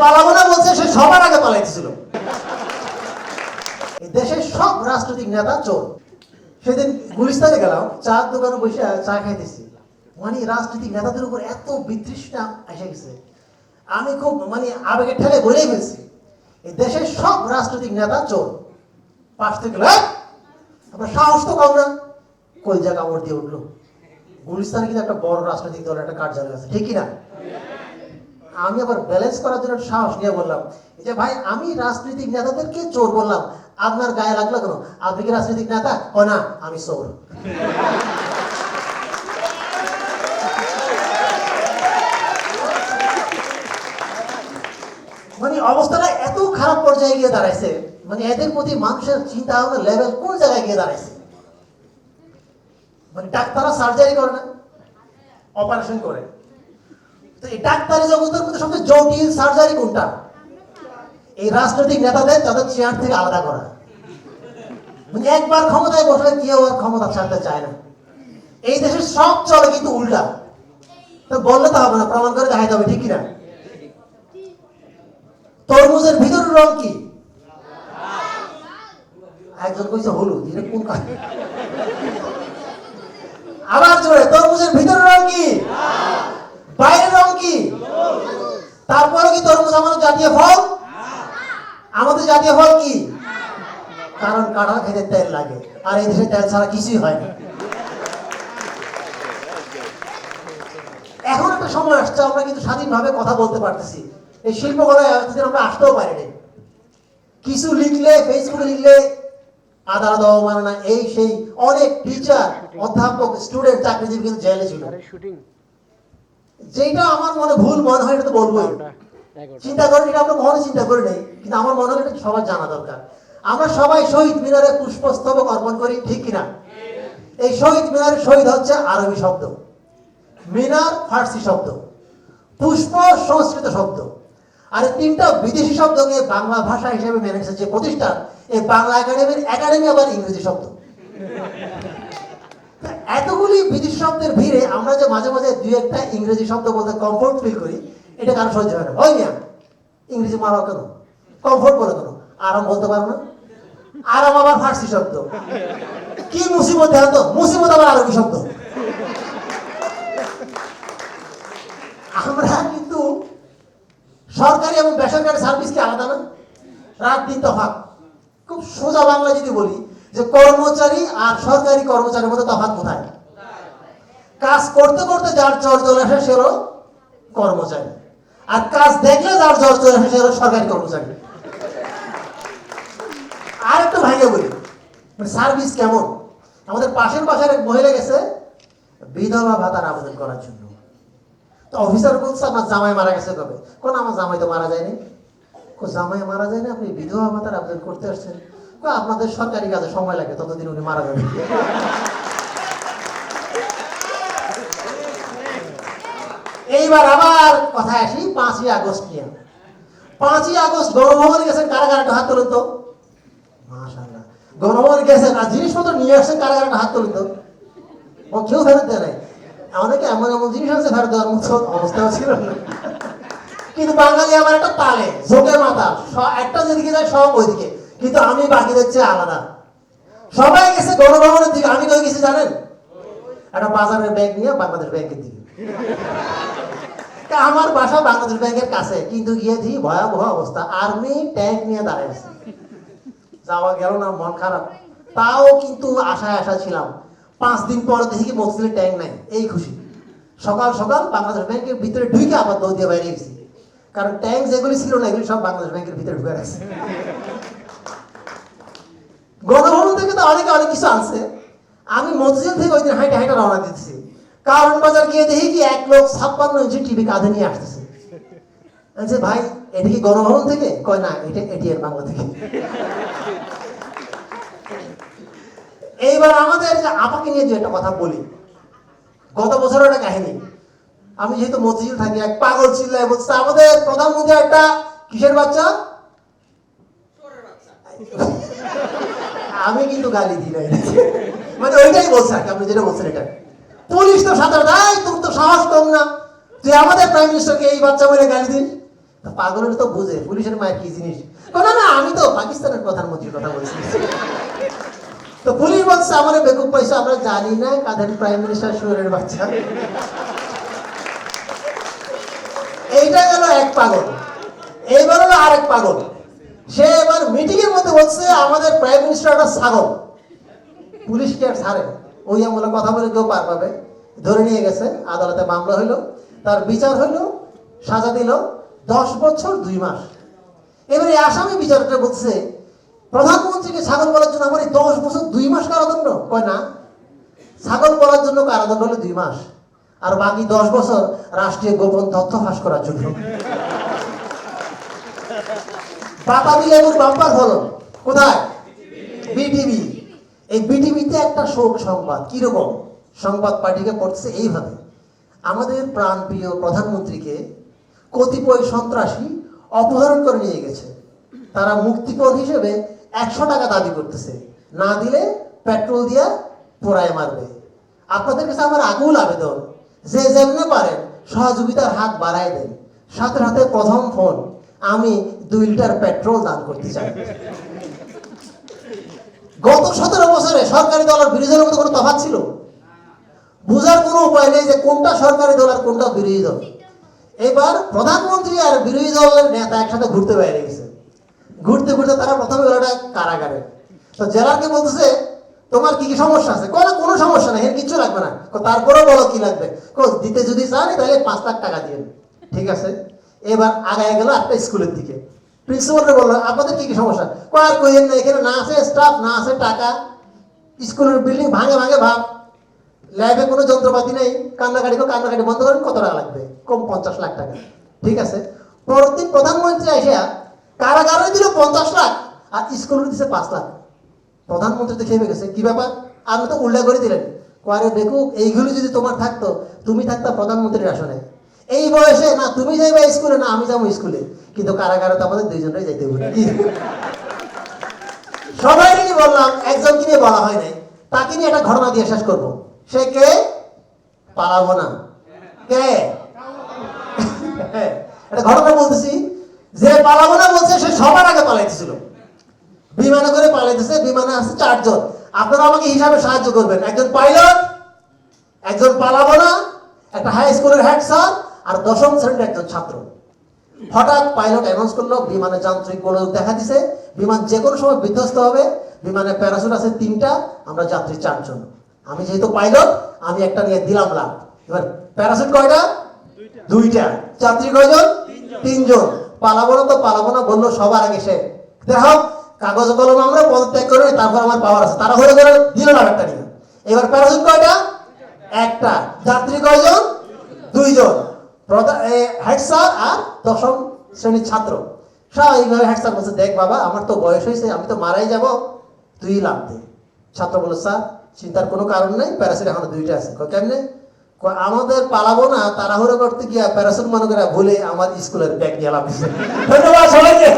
পালাবো না বলছে সে সবার আগে পালাইছিল। দেশের সব রাজনৈতিক নেতা চোর। সেদিন গুলিস্তানে গেলাম, চার দোকানে বসে চা খাইতেছি, মানে রাজনৈতিক নেতাদের উপর এত বিতৃষ্ণা এসে গেছে, আমি খুব মানে আবেগের ঠেলে বলেই ফেলছি এই দেশের সব রাজনৈতিক নেতা চোর। পাশ থেকে আপনার সাহস তো কম না, কই যা কামড় দিয়ে উঠলো। গুলিস্তানে কিন্তু একটা বড় রাজনৈতিক দলের একটা কার্যালয় আছে, ঠিক কিনা? আমি আবার ব্যালেন্স করার জন্য সাহস নিয়ে বললাম যে ভাই আমি রাজনৈতিক নেতাদেরকে চোর বললাম, আপনার গায়ে লাগলো কেন? আপনি কি রাজনৈতিক নেতা? ও না, আমি চোর। মানে অবস্থাটা এত খারাপ পর্যায়ে গিয়ে দাঁড়াইছে, মানে এদের প্রতি মানুষের চিন্তা ভাবনা লেভেল কোন জায়গায় গিয়ে দাঁড়াইছে। মানে ডাক্তাররা সার্জারি করে না, অপারেশন করে। তো এই ডাক্তারি জগতের মধ্যে সবচেয়ে জটিল সার্জারি কোনটা? এই রাজনৈতিক নেতাদের তাদের চেয়ার থেকে আলাদা করা। মানে একবার ক্ষমতায় বসলে কেউ আর ক্ষমতা ছাড়তে চায় না। এই দেশের সব চলে কিন্তু উল্টা। তো বললে তো হবে না, প্রমাণ করে দেখাইতে হবে, ঠিক কিনা? তরমুজের ভিতরের রং কি? একজন কইছে হলুদ, এটা কোন কাজ? আবার জোরে, তরমুজের ভিতরের রং কি? বাইরের রং কি? তারপরে কি তরমুজ আমাদের জাতীয় ফল? আমাদের জাতীয় ফল কি? কারণ কাঁঠাল খেতে তেল লাগে, আর এই দেশে তেল ছাড়া কিছুই হয় না। এখন একটা সময় আসছে আমরা কিন্তু স্বাধীনভাবে কথা বলতে পারতেছি। এই শিল্পকলায় আমরা আসতেও পারি না। কিছু লিখলে, ফেসবুকে লিখলে আদালত অবমাননা, এই সেই, অনেক টিচার, অধ্যাপক, স্টুডেন্ট, চাকরিজীবী কিন্তু জেলে ছিল। যেটা আমার মনে ভুল মনে হয় এটা তো বলবোই। চিন্তা করেন, এটা আমরা কখনো চিন্তা করি নাই, কিন্তু আমার মনে হয় এটা সবার জানা দরকার। আমরা সবাই শহীদ মিনারে পুষ্পস্তবক অর্পণ করি, ঠিক কিনা? এই শহীদ মিনারে শহীদ হচ্ছে আরবি শব্দ, মিনার ফার্সি শব্দ, পুষ্প সংস্কৃত শব্দ, আর এই তিনটা বিদেশি শব্দ নিয়ে বাংলা ভাষা হিসেবে মেনে নিয়েছে যে প্রতিষ্ঠান, এই বাংলা একাডেমির একাডেমি আবার ইংরেজি শব্দ। এতগুলি বিদেশি শব্দের ভিড়ে আমরা যে মাঝে মাঝে দুই একটা ইংরেজি শব্দ বলতে কমফোর্ট ফিল করি, এটা কারো সহ্য হয় না। হয় না, ইংরেজি মারাও কেন, কমফোর্ট বলে কেন, আরাম বলতে পারো না? আরাম আবার ফার্সি শব্দ। কি মুসিবত দেখো তো, মুসিবত আবার আরবি শব্দ। আমরা কিন্তু সরকারি এবং বেসরকারি সার্ভিস কি আলাদা না? রাত দিন তফাৎ। খুব সোজা বাংলা যদি বলি যে কর্মচারী আর সরকারি কর্মচারীর মধ্যে তফাৎ কোথায়? কাজ করতে করতে যার জ্বর চলে আসে সে হলো কর্মচারী, আর কাজ দেখলে যার জ্বর চলে আসে সে হলো সরকারি কর্মচারী। আর একটু ভাইয়া বলি, সার্ভিস কেমন? আমাদের পাশের বাসার এক মহিলা গেছে বিধবা ভাতার আবেদন করার জন্য। তো অফিসার বলছে আপনার জামাই মারা গেছে কবে? কোন আমার জামাই তো মারা যায়নি। জামাই মারা যায়নি, আপনি বিধবা ভাতার আবেদন করতে আসছেন? আপনাদের সরকারি কাজে সময় লাগে, ততদিন উনি মারা যাবেন। এইবার আবার কথায় আসি 5ই আগস্ট নিয়ে। 5ই আগস্ট গণভবনে গেছেন কারা কারা, হাত তুলুন তো। মাশাআল্লাহ, গণভবনে গেছেন আর জিনিসপত্র নিয়ে আসছেন কারা কারা, হাত তুলুন তো। ও কেউ ফেরত দেয় নাই। অনেকে এমন এমন জিনিস আছে ফেরত দেওয়ার মতো অবস্থাও ছিল না। কিন্তু বাঙালি আমার একটা তালে ঝোঁকের মাথা, একটা যেদিকে যায় সব ওইদিকে, কিন্তু আমি বাকিদের চেয়ে আলাদা। সবাই গেছে গণভবনের দিকে, আমি কই গেছি জানেন? একটা বাজারের ব্যাগ নিয়ে বাংলাদেশ ব্যাংকের দিকে। আমার বাসা বাংলাদেশ ব্যাংকের কাছে, কিন্তু গিয়ে দিই ভয়াবহ অবস্থা, আর্মি ট্যাঙ্ক নিয়ে দাঁড়ায় আছে। যাওয়া গেল না, মন খারাপ। তাও কিন্তু আশায় আশা ছিলাম, 5 দিন পর দেখি কি মফসিলের ট্যাঙ্ক নাই, এই খুশি। সকাল সকাল বাংলাদেশ ব্যাংকের ভিতরে ঢুকে আবার দৌড় দিয়ে বাইরে গেছি, কারণ ট্যাঙ্ক যেগুলি ছিল না এগুলি সব বাংলাদেশ ব্যাংকের ভিতরে ঢুকে রাখছে। গণভবন থেকে তো অনেকে অনেক কিছু আনছে। আমি মসজিদ থেকে ওই দিন হাইটা হাইটা রওনা দিচ্ছি, কারণ বাজার গিয়ে দেখি কি এক লোক 56 ইঞ্চি টিভি কাঁধে নিয়ে আসতেছে। আচ্ছা ভাই, এটা কি গণভবন থেকে? কয় না, এটা এটিএম বাংলা থেকে। এইবার আমাদের যে আপাকে নিয়ে যে একটা কথা বলি, গত বছর একটা কাহিনী। আমি যেহেতু মসজিদ থাকি, এক পাগল চিল্লায় বলছে আমাদের প্রধানমন্ত্রী একটা কিসের বাচ্চা। আমি কিন্তু গালি দিই নাই, মানে ওইটাই বলছে আর কি, আপনি যেটা বলছেন এটা। পুলিশ তো সাঁতার দেয়, তোর তো সাহস কম না, তুই আমাদের প্রাইম মিনিস্টারকে এই বাচ্চা বলে গালি দিস। তা পাগলের তো বুঝে পুলিশের মায়ের কি জিনিস, না না আমি তো পাকিস্তানের প্রধানমন্ত্রীর কথা বলছি। তো পুলিশ বলছে আমার বেকুব পয়সা আমরা জানি না কাদের প্রাইম মিনিস্টার শুয়োরের বাচ্চা। এইটা গেল এক পাগল। এইবার হলো আরেক পাগল, সে এবার মিটিং এর মধ্যে বলছে আমাদের প্রাইম মিনিস্টার একটা ছাগল। পুলিশ কি আর ছাড়ে? ওই আমলে কথা বলে কেউ পার পাবে? ধরে নিয়ে গেছে, আদালতে মামলা হইলো, তার বিচার হইলো, সাজা দিল 10 বছর 2 মাস। এবারে আসামি বিচারকটা বলছে প্রধানমন্ত্রীকে ছাগল বলার জন্য আমার এই 10 বছর 2 মাস কারাদণ্ড? কয় না, ছাগল বলার জন্য কারাদণ্ড হলো 2 মাস, আর বাকি 10 বছর রাষ্ট্রীয় গোপন তথ্য ফাঁস করার জন্য। বাতাবি লেবুর বাম্পার ফলন কোথায়? বিটিভি। এই বিটিভিতে একটা শোক সংবাদ, কিরকম সংবাদ পার্টিকে পড়ছে এইভাবে, আমাদের প্রাণপ্রিয় প্রধানমন্ত্রীকে কতিপয় সন্ত্রাসী অপহরণ করে নিয়ে গেছে, তারা মুক্তিপণ হিসেবে 100 টাকা দাবি করতেছে, না দিলে পেট্রোল দিয়ে পোড়ায় মারবে। আপনাদের কাছে আমার আকুল আবেদন, যে যেমনে পারেন সহযোগিতার হাত বাড়ায় দেন, সাথে সাথে প্রথম ফোন, আমি 2 লিটার পেট্রোল দান করতে চাই। গত 17 বছরে সরকারি দল আর বিরোধী দলের মধ্যে কোনো তফাৎ ছিল? বুঝার কোনো উপায় নেই যে কোনটা সরকারি দল আর কোনটা বিরোধী দল। এবার প্রধানমন্ত্রী আর বিরোধী দলের নেতা একসাথে ঘুরতে বাইরে গেছে, ঘুরতে ঘুরতে তারা প্রথমে গেল কারাগারে। তো জেলারকে বলতেছে তোমার কি কি সমস্যা আছে? কোনো সমস্যা নেই, এর কিচ্ছু লাগবে না। তারপরেও বলো কি লাগবে, দিতে যদি চান তাহলে 5 লাখ টাকা দিয়ে। ঠিক আছে, এবার আগায় গেল একটা স্কুলের দিকে, প্রিন্সিপালকে বললো আপনাদের কি কি সমস্যা? আর কইেন না, এখানে না আছে স্টাফ, না আছে টাকা, স্কুলের বিল্ডিং ভাঙে ভাঙে ভাব, ল্যাবে কোনো যন্ত্রপাতি নেই, কান্নাকাটি বন্ধ করেন, কত টাকা লাগবে? কম 50 লাখ টাকা। ঠিক আছে, পরদিন প্রধানমন্ত্রী এসে কারাগারে দিল 50 লাখ আর স্কুলে দিছে 5 লাখ। প্রধানমন্ত্রী তো খেপে গেছে, কি ব্যাপার, আপনি তো উল্টা করে দিলেন। আরে দেখুক, এইগুলি যদি তোমার থাকতো তুমি থাকতা প্রধানমন্ত্রীর আসনে। এই বয়সে না তুমি যাইবা স্কুলে না আমি যাবো স্কুলে, কিন্তু কারাগারে তো আমাদের 2জনরাই যাইতে হবে। সবাই নিয়ে বললাম, একজনকে নিয়ে বলা হয় নাই, তাকে নিয়ে একটা ঘটনা দিয়ে শেষ করবো। সে কে? পালাবো না। কে? একটা ঘটনা বলতেছি, যে পালাবো না বলছে সে সবার আগে পালাইতেছিল, বিমানে করে পালাইতেছে। বিমানে আছে 4 জন। আপনারা আমাকে হিসাবে সাহায্য করবেন, একজন পাইলট, একজন পালাবো না, একটা হাই স্কুলের হেড স্যার, আর 10ম শ্রেণীর একজন ছাত্র। হঠাৎ পাইলট অ্যানাউন্স করলো বিমানে যান্ত্রিক গোলযোগ দেখা দিছে, বিমান যে কোনো সময় বিধ্বস্ত হবে, বিমানে প্যারাসুট আছে 3টা, আমরা যাত্রী 4 জন। আমি যেহেতু পাইলট আমি একটা নিয়ে দিলাম লাভ। এবার প্যারাসুট কয়টা? 2টা। যাত্রী কয়জন? 3 জন। পালাবো না তো পালাবো না বললো সবার আগে সে। দেখো কাগজ কলম আমরা পদত্যাগ করে তারপর আমার পাওয়ার আছে, তারা হয়ে করে দিল না একটা নিয়ে। এবার প্যারাসুট কয়টা? একটা। যাত্রী কয়জন? 2 জন। হেড স্যার আর 10ম শ্রেণীর ছাত্র। এইভাবে হেড স্যার বলছে দেখ বাবা আমার তো বয়স হয়েছে, আমি তো মারাই যাব, তুই লাভ দে। ছাত্র বলল স্যার চিন্তার কোনো কারণ নেই, প্যারাসুট এখনো 2টা আছে। কেমনে? আমাদের পালাবো না তাড়াহুড়ো করতে গিয়া প্যারাসুট মনে করে ভুলে আমার স্কুলের ব্যাগ নিয়ে লাভ দিচ্ছে। ধন্যবাদ সবাইকে।